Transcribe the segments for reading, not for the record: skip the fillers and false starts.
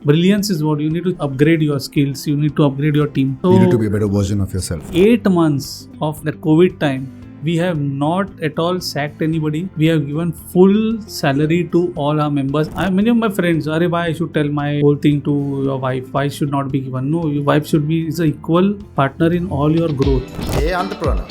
Brilliance is what you need to upgrade your skills. You need to upgrade your team. So you need to be a better version of yourself. 8 months of the COVID time, we have not at all sacked anybody. We have given full salary to all our members. Many of my friends, why I should tell my whole thing to your wife? Why should not be given? No, your wife should be is an equal partner in all your growth. Hey, entrepreneur.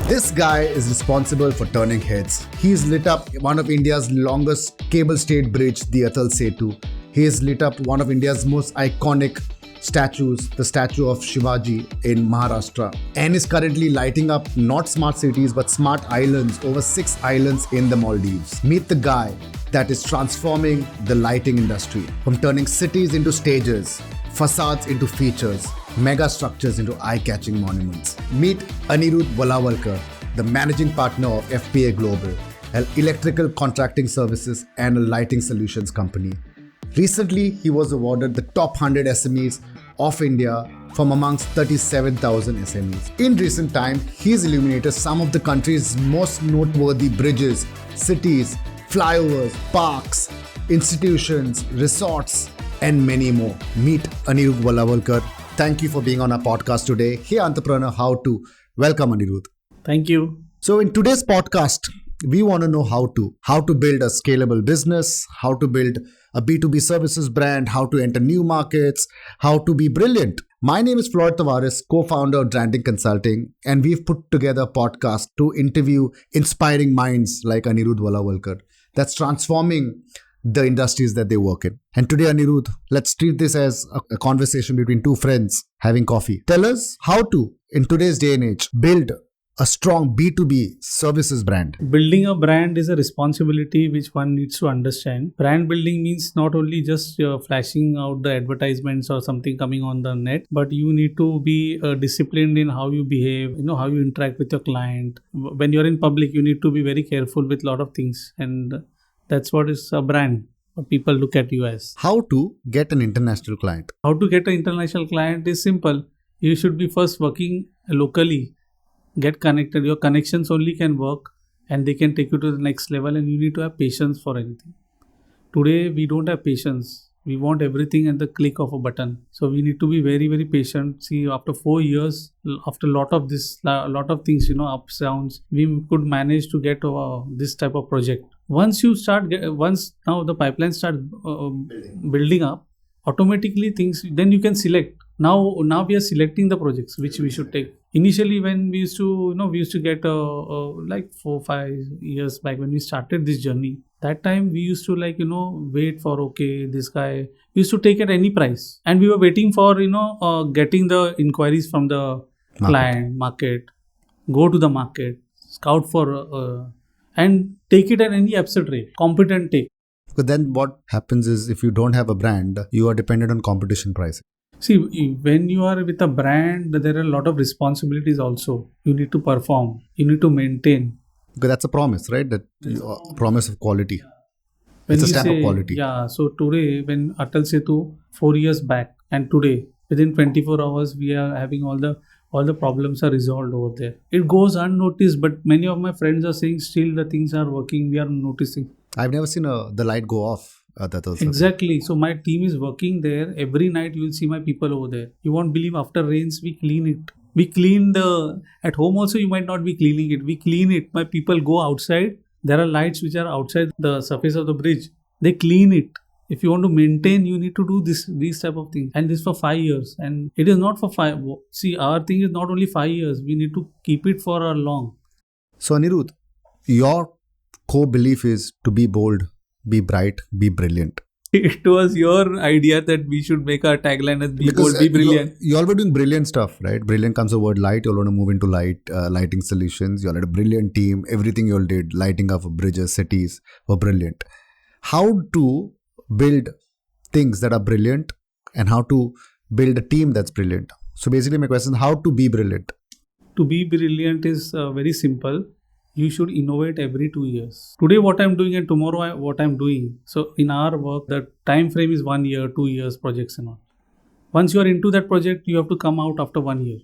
This guy is responsible for turning heads. He's lit up one of India's longest cable-stayed bridge, the Atal Setu. He has lit up one of India's most iconic statues, the statue of Shivaji in Maharashtra, and is currently lighting up not smart cities but smart islands, over 6 islands in the Maldives. Meet the guy that is transforming the lighting industry, from turning cities into stages, facades into features, mega structures into eye-catching monuments. Meet Anirudha Walawalkar, the managing partner of FPA Global, an electrical contracting services and a lighting solutions company. Recently, he was awarded the top 100 SMEs of India from amongst 37,000 SMEs. In recent time, he's illuminated some of the country's most noteworthy bridges, cities, flyovers, parks, institutions, resorts, and many more. Meet Anirudha Walawalkar. Thank you for being on our podcast today. Hey Entrepreneur, how to? Welcome Anirudha. Thank you. So in today's podcast, we want to know how to build a scalable business, how to build a B2B services brand, how to enter new markets, how to be brilliant. My name is Floyd Tavares, co-founder of Dranding Consulting, and we've put together a podcast to interview inspiring minds like Anirudha Walawalkar that's transforming the industries that they work in. And today, Anirudha, let's treat this as a conversation between two friends having coffee. Tell us how to, in today's day and age, build a strong B2B services brand. Building a brand is a responsibility which one needs to understand. Brand building means not only just flashing out the advertisements or something coming on the net, but you need to be disciplined in how you behave, how you interact with your client. When you're in public, you need to be very careful with a lot of things, and that's what is a brand. What people look at you as. How to get an international client? How to get an international client is simple. You should be first working locally. Get connected. Your connections only can work and they can take you to the next level, and you need to have patience for anything. Today, we don't have patience. We want everything at the click of a button. So we need to be very, very patient. See, after 4 years, after a lot of things, ups, downs, we could manage to get this type of project. Once now the pipeline starts building up, automatically things, then you can select. Now we are selecting the projects which we should take. Initially, when we used to get like 4-5 years back when we started this journey, that time we used to wait for, this guy, we used to take at any price, and we were waiting for, getting the inquiries from the client, market, go to the market, scout for, and take it at any absurd rate, competent take. But then what happens is, if you don't have a brand, you are dependent on competition pricing. See, when you are with a brand, there are a lot of responsibilities also. You need to perform. You need to maintain. Because that's a promise, right? A promise of quality. It's a stamp of quality. Yeah. So today, when Atal Setu 4 years back, and today, within 24 hours, we are having all the problems are resolved over there. It goes unnoticed, but many of my friends are saying still the things are working. We are noticing. I've never seen the light go off. Exactly. So my team is working there. Every night you will see my people over there. You won't believe, after rains, we clean it. We clean at home also you might not be cleaning it. We clean it. My people go outside. There are lights which are outside the surface of the bridge. They clean it. If you want to maintain, you need to do these type of things. And this for 5 years. And it is not for 5. See, our thing is not only 5 years. We need to keep it for a long. So Anirudha, your core belief is to be bold, be bright, be brilliant. It was your idea that we should make our tagline as be bold, be brilliant. You all were doing brilliant stuff, right? Brilliant comes the word light. You all want to move into lighting solutions. You all had a brilliant team. Everything you all did, lighting up bridges, cities, were brilliant. How to build things that are brilliant and how to build a team that's brilliant. So basically my question is, how to be brilliant? To be brilliant is very simple. You should innovate every 2 years. Today what I'm doing and tomorrow what I'm doing. So in our work, the time frame is 1 year, 2 years projects and all. Once you are into that project, you have to come out after 1 year.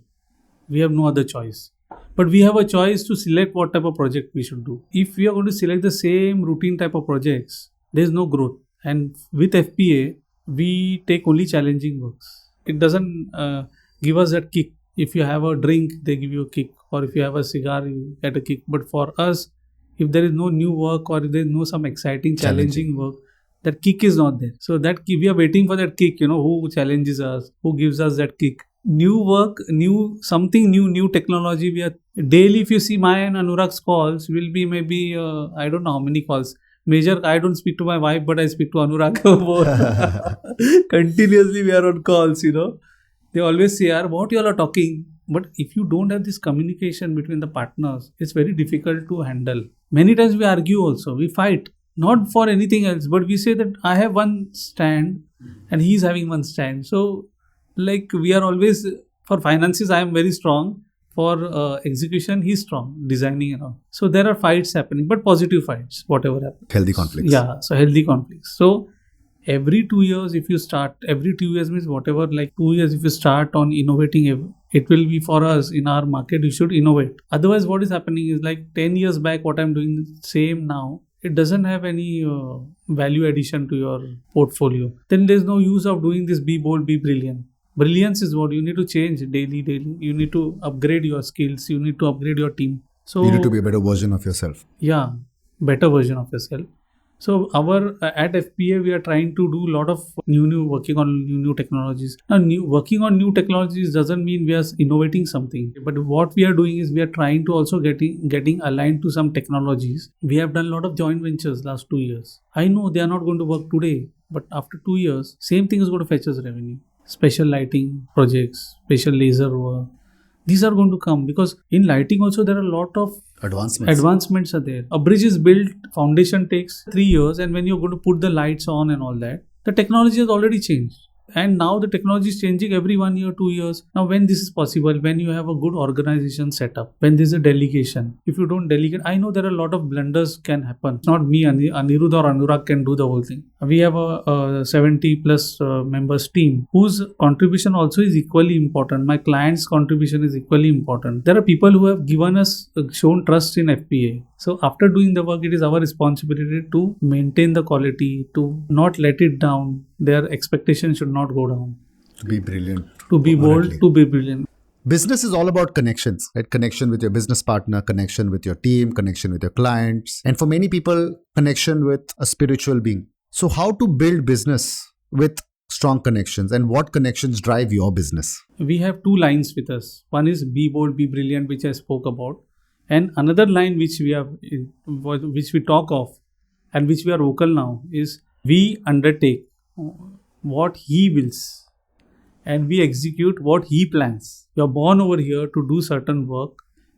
We have no other choice. But we have a choice to select what type of project we should do. If we are going to select the same routine type of projects, there is no growth. And with FPA, we take only challenging works. It doesn't give us that kick. If you have a drink, they give you a kick. Or if you have a cigar, you get a kick. But for us, if there is no new work or if there is no some exciting, challenging work, that kick is not there. So that we are waiting for that kick, who challenges us, who gives us that kick. New work, new technology. We are daily, if you see my and Anurag's calls, will be maybe, I don't know how many calls. Major, I don't speak to my wife, but I speak to Anurag more. Continuously we are on calls, They always say, what you all are talking? But if you don't have this communication between the partners, it's very difficult to handle. Many times we argue also, we fight. Not for anything else, but we say that I have one stand and he's having one stand. So, we are always, for finances, I am very strong. For execution, he's strong, designing and all. So, there are fights happening, but positive fights, whatever happens. Healthy conflicts. Yeah, so healthy conflicts. So, every 2 years, if you start, every 2 years means whatever, 2 years, if you start on innovating, it will be for us in our market, you should innovate. Otherwise, what is happening is 10 years back, what I'm doing the same now, it doesn't have any value addition to your portfolio. Then there's no use of doing this be bold, be brilliant. Brilliance is what you need to change daily. You need to upgrade your skills. You need to upgrade your team. So you need to be a better version of yourself. Yeah, better version of yourself. So at FPA, we are trying to do a lot of working on new technologies. Now, working on new technologies doesn't mean we are innovating something. But what we are doing is we are trying to also getting aligned to some technologies. We have done a lot of joint ventures last 2 years. I know they are not going to work today, but after 2 years, same thing is going to fetch us revenue. Special lighting projects, special laser work. These are going to come because in lighting also there are a lot of advancements are there. A bridge is built, foundation takes 3 years, and when you're going to put the lights on and all that, the technology has already changed. And now the technology is changing every 1 year, 2 years. Now, when this is possible, when you have a good organization set up, when there's a delegation, if you don't delegate, I know there are a lot of blunders can happen. It's not me, Anirudha or Anurag can do the whole thing. We have a 70 plus members team whose contribution also is equally important. My client's contribution is equally important. There are people who have given us, shown trust in FPA. So after doing the work, it is our responsibility to maintain the quality, to not let it down. Their expectations should not go down. To be brilliant. To be bold, to be brilliant. Business is all about connections, right? Connection with your business partner, connection with your team, connection with your clients. And for many people, connection with a spiritual being. So how to build business with strong connections and what connections drive your business? We have 2 lines with us. One is be bold, be brilliant, which I spoke about. And another line which we talk of and which we are vocal now is we undertake what he wills and we execute what he plans. You are born over here to do certain work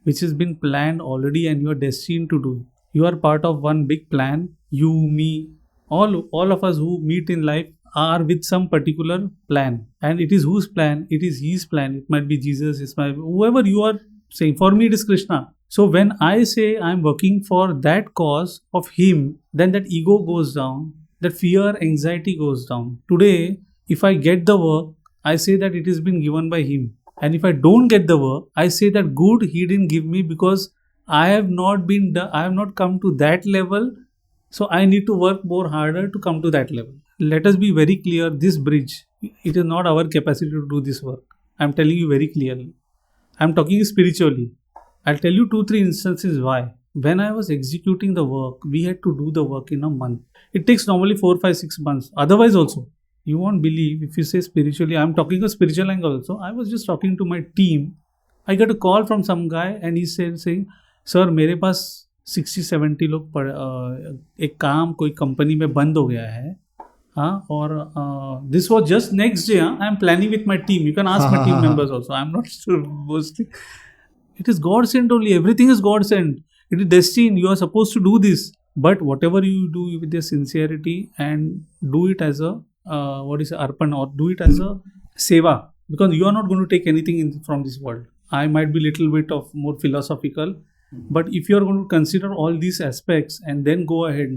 which has been planned already and you are destined to do. You are part of one big plan. You, me, all of us who meet in life are with some particular plan. And it is whose plan? It is his plan. It might be Jesus, it might be whoever you are saying. For me, it is Krishna. So when I say I'm working for that cause of him, then that ego goes down, that fear, anxiety goes down. Today, if I get the work, I say that it has been given by him. And if I don't get the work, I say that good, he didn't give me because I have not come to that level. So I need to work more harder to come to that level. Let us be very clear, this bridge, it is not our capacity to do this work. I'm telling you very clearly. I'm talking spiritually. I'll tell you 2-3 instances why. When I was executing the work, we had to do the work in a month. It takes normally 4, 5, 6 months. Otherwise also, you won't believe if you say spiritually, I'm talking a spiritual angle also. I was just talking to my team. I got a call from some guy and he said, saying, sir, मेरे पास 60-70 लोग एक काम कोई company में बंद हो गया है. और this was just next day. I am planning with my team. You can ask my team members also. I'm not sure boasting. It is God sent only. Everything is God sent. It is destined. You are supposed to do this. But whatever you do with your sincerity and do it as a arpan, or do it as a seva, because you are not going to take anything from this world. I might be little bit of more philosophical, but if you are going to consider all these aspects and then go ahead,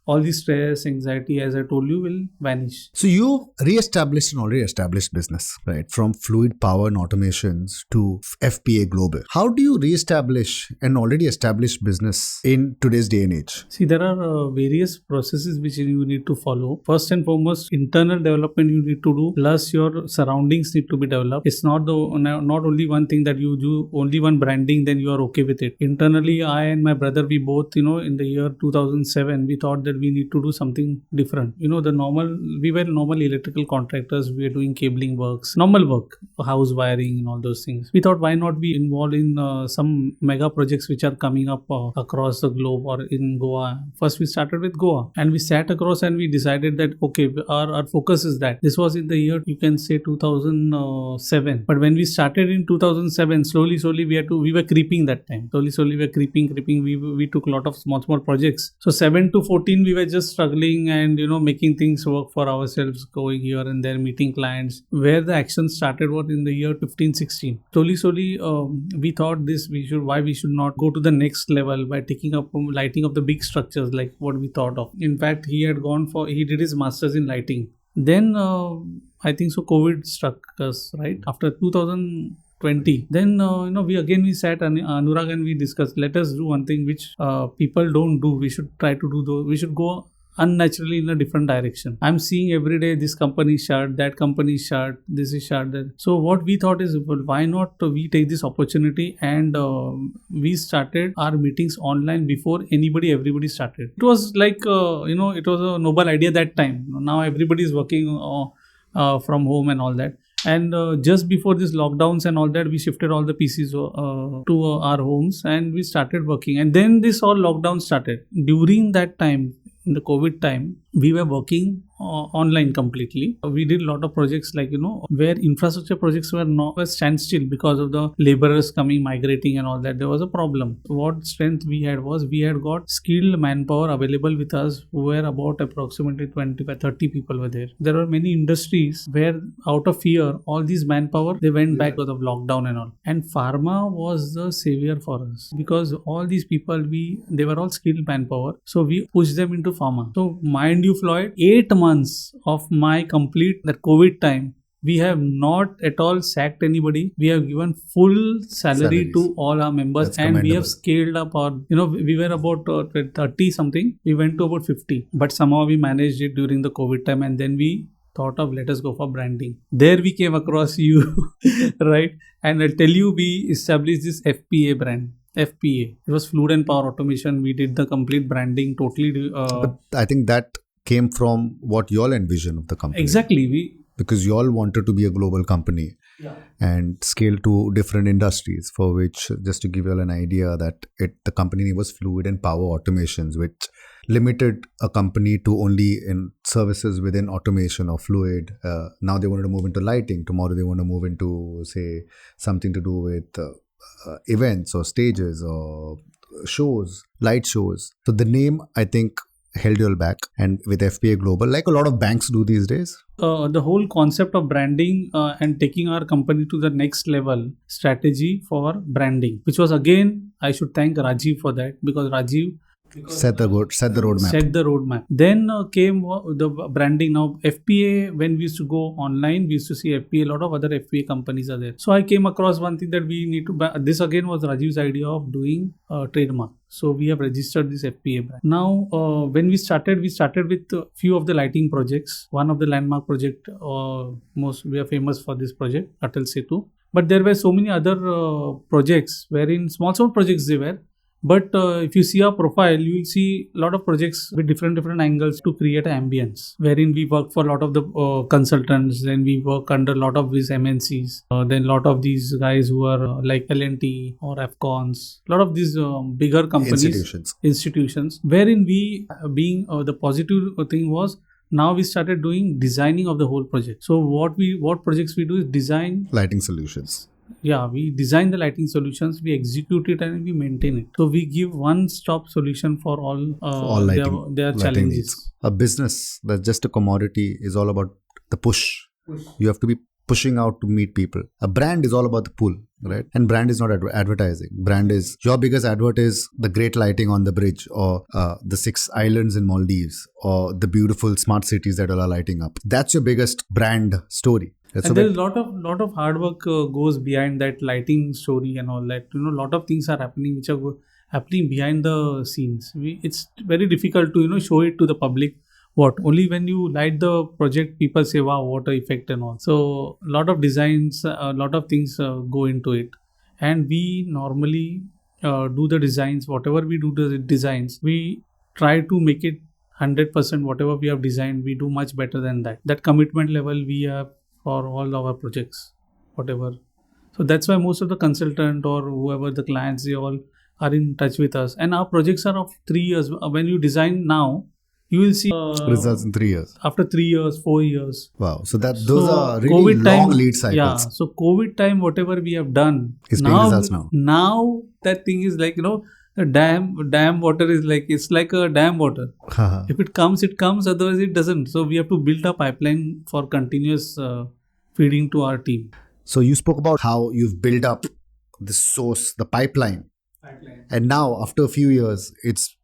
all the stress, anxiety, as I told you, will vanish. So you re-established an already established business, right? From fluid power and automations to FPA Global. How do you re-establish an already established business in today's day and age? See, there are various processes which you need to follow. First and foremost, internal development you need to do, plus your surroundings need to be developed. It's not only one thing that you do, only one branding, then you are okay with it. Internally, I and my brother, we both, in the year 2007, we thought that we need to do something different. We were normal electrical contractors. We were doing cabling works, normal work, house wiring and all those things. We thought, why not be involved in some mega projects which are coming up across the globe or in Goa. First, we started with Goa, and we sat across and we decided that, okay, our focus is that. This was in the year, you can say, 2007. But when we started in 2007, slowly we were creeping that time. Slowly we were creeping. We took a lot of small projects. So 7 to 14, we were just struggling and, making things work for ourselves, going here and there, meeting clients. Where the action started was in the year 15-16. Slowly, we thought why we should not go to the next level by taking up lighting of the big structures, like what we thought of. In fact, he did his master's in lighting. Then I think so COVID struck us, right? After 2020. Then, we sat, Anurag, and we discussed, let us do one thing which people don't do. We should try to do those. We should go unnaturally in a different direction. I'm seeing every day this company shut, that company shut, this is shut, that. So what we thought is, well, why not we take this opportunity and we started our meetings online before everybody started. It was like, it was a noble idea that time. Now everybody is working from home and all that. And just before this lockdowns and all that, we shifted all the PCs to our homes and we started working. And then this all lockdown started. During that time, in the COVID time, we were working online completely. We did a lot of projects like, where infrastructure projects were standstill because of the laborers coming, migrating and all that. There was a problem. What strength we had was we had got skilled manpower available with us who were about approximately 30 people were there. There were many industries where out of fear, all these manpower, they went back because of lockdown and all. And pharma was the savior for us because all these people, they were all skilled manpower. So we pushed them into pharma. So mind you, Floyd, 8 months of my complete that COVID time, we have not at all sacked anybody. We have given full salary to all our members. That's and commendable. We have scaled up our, we were about 30 something. We went to about 50. But somehow we managed it during the COVID time, and then we thought of, let us go for branding. There we came across you, right? And I'll tell you, we established this FPA brand. FPA. It was Fluid and Power Automation. We did the complete branding totally. But I think that came from what you all envisioned of the company. Exactly. Because you all wanted to be a global company and scale to different industries, for which, just to give you all an idea, that the company name was Fluid and Power Automations, which limited a company to only in services within automation or fluid. Now they wanted to move into lighting. Tomorrow they want to move into, say, something to do with events or stages or shows, light shows. So the name, I think, held you all back. And with FPA Global, like a lot of banks do these days, the whole concept of branding and taking our company to the next level, strategy for branding, which was, again, I should thank Rajiv for that, because Rajiv set the roadmap. Then came the branding. Now FPA, when we used to go online, we used to see FPA, a lot of other FPA companies are there. So I came across one thing that we need to, this again was Rajiv's idea of doing trademark. So we have registered this FPA brand. Now when we started with a few of the lighting projects. One of the landmark project, we are famous for this project, Atal Setu. But there were so many other projects wherein small projects they were. But if you see our profile, you will see a lot of projects with different angles to create an ambience, wherein we work for a lot of the consultants, then we work under a lot of these MNCs, then a lot of these guys who are like L&T or Afcons, a lot of these bigger companies, institutions, wherein we, being the positive thing was, now we started doing designing of the whole project. So what projects we do is design lighting solutions. Yeah, we design the lighting solutions, we execute it, and we maintain it. So we give one-stop solution for all their challenges. Needs. A business that's just a commodity is all about the push. You have to be pushing out to meet people. A brand is all about the pull, right? And brand is not advertising. Brand is, your biggest advert is the great lighting on the bridge, or the 6 islands in Maldives, or the beautiful smart cities that all are lighting up. That's your biggest brand story. And there's a lot of hard work goes behind that lighting story and all that. A lot of things are happening which are happening behind the scenes. It's very difficult to show it to the public. Only when you light the project, people say, wow, what a effect and all. So a lot of designs, a lot of things go into it. And we normally do the designs, whatever we do the designs, we try to make it 100%. Whatever we have designed, we do much better than that. That commitment level we have for all our projects, whatever. So that's why most of the consultant or whoever the clients, they all are in touch with us. And our projects are of 3 years. When you design now, you will see results in 3 years. After 3 years, 4 years. Wow. So those are really COVID long time, lead cycles. Yeah. So COVID time, whatever we have done, is paying results now. Now that thing is like, a dam water is like, it's like a dam water. If it comes, it comes. Otherwise, it doesn't. So we have to build a pipeline for continuous feeding to our team. So you spoke about how you've built up the source, the pipeline. And now after a few years, it's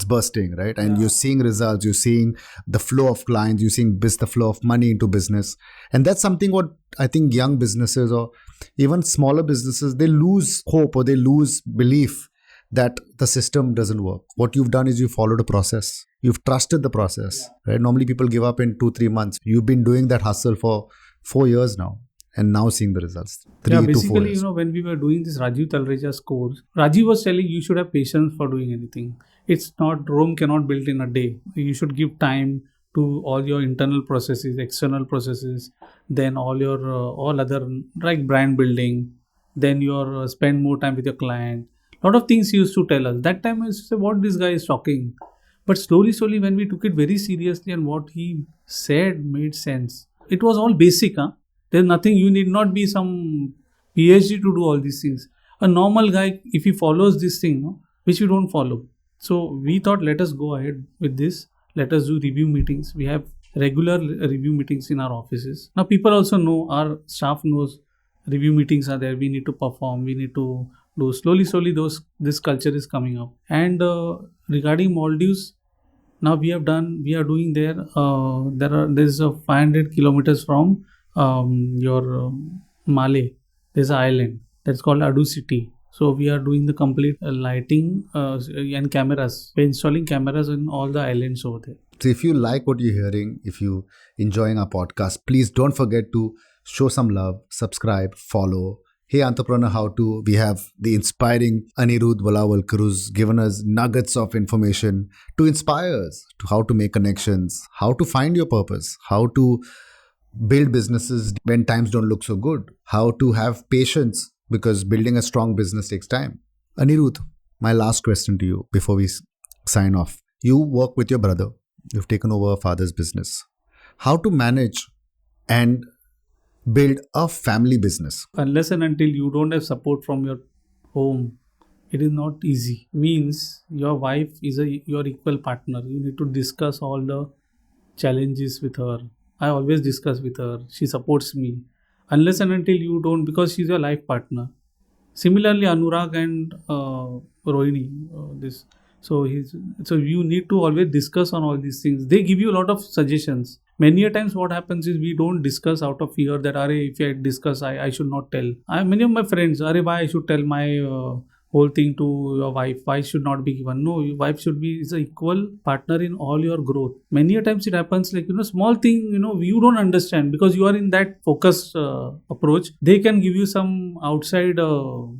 bursting, right? And you're seeing results, you're seeing the flow of clients, you're seeing the flow of money into business. And that's something what I think young businesses or even smaller businesses, they lose hope or they lose belief that the system doesn't work. What you've done is you followed a process. You've trusted the process, right? Normally people give up in 2-3 months. You've been doing that hustle for 4 years now. And now seeing the results. 3 to 4 basically, years. when we were doing this Rajiv Talreja's course, Rajiv was telling you should have patience for doing anything. It's not, Rome cannot build in a day. You should give time to all your internal processes, external processes, then all your, all other, like brand building, then your spend more time with your client. A lot of things he used to tell us. That time I used to say, what this guy is talking. But slowly, when we took it very seriously and what he said made sense. It was all basic, There's nothing, you need not be some PhD to do all these things. A normal guy, if he follows this thing, which we don't follow. So we thought, let us go ahead with this. Let us do review meetings. We have regular review meetings in our offices. Now people also know, our staff knows review meetings are there. We need to perform. We need to do. Slowly, this culture is coming up. And regarding Maldives, now we are doing there. There's a 500 kilometers from Male. There's an island that's called Adu City. So we are doing the complete lighting and cameras. We're installing cameras in all the islands over there. So if you like what you're hearing, if you enjoying our podcast, please don't forget to show some love, subscribe, follow. Hey Entrepreneur How To, we have the inspiring Anirudha Walawalkar who's given us nuggets of information to inspire us to how to make connections, how to find your purpose, how to build businesses when times don't look so good, how to have patience because building a strong business takes time. Anirudh, my last question to you before we sign off. You work with your brother. You've taken over a father's business. How to manage and build a family business? Unless and until you don't have support from your home, it is not easy. Means your wife is your equal partner. You need to discuss all the challenges with her. I always discuss with her. She supports me. Unless and until you don't, because she's your life partner. Similarly, Anurag and Rohini, So you need to always discuss on all these things. They give you a lot of suggestions. Many a times what happens is we don't discuss out of fear that, if I discuss, I should not tell. Many of my friends, why I should tell my whole thing to your wife? Why should not be given? No, your wife should be is an equal partner in all your growth. Many a times it happens like, small thing, you don't understand because you are in that focused approach. They can give you some outside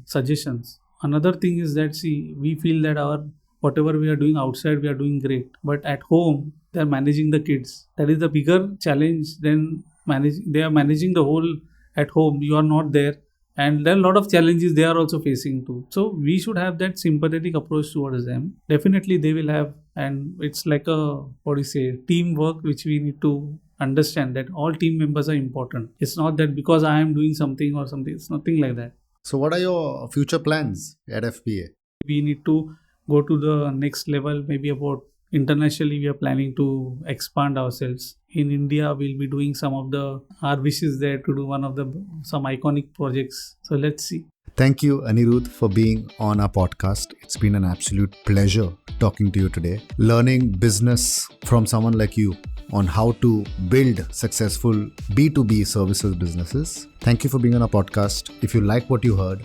suggestions. Another thing is that, we feel that whatever we are doing outside, we are doing great. But at home, they are managing the kids. That is the bigger challenge than they are managing the whole at home. You are not there. And there are a lot of challenges they are also facing too. So we should have that sympathetic approach towards them. Definitely they will have. And it's like teamwork, which we need to understand that all team members are important. It's not that because I am doing something or something. It's nothing like that. So what are your future plans at FPA? We need to go to the next level, maybe about Internationally, we are planning to expand ourselves. In India, we'll be doing some of our wishes there to do some iconic projects. So let's see. Thank you, Anirudh, for being on our podcast. It's been an absolute pleasure talking to you today. Learning business from someone like you on how to build successful B2B services businesses. Thank you for being on our podcast. If you like what you heard,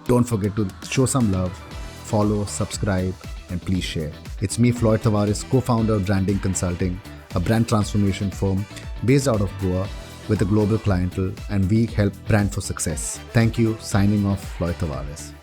don't forget to show some love, follow, subscribe, and please share. It's me, Floyd Tavares, co-founder of Dranding Consulting, a brand transformation firm based out of Goa with a global clientele, and we help brand for success. Thank you. Signing off, Floyd Tavares.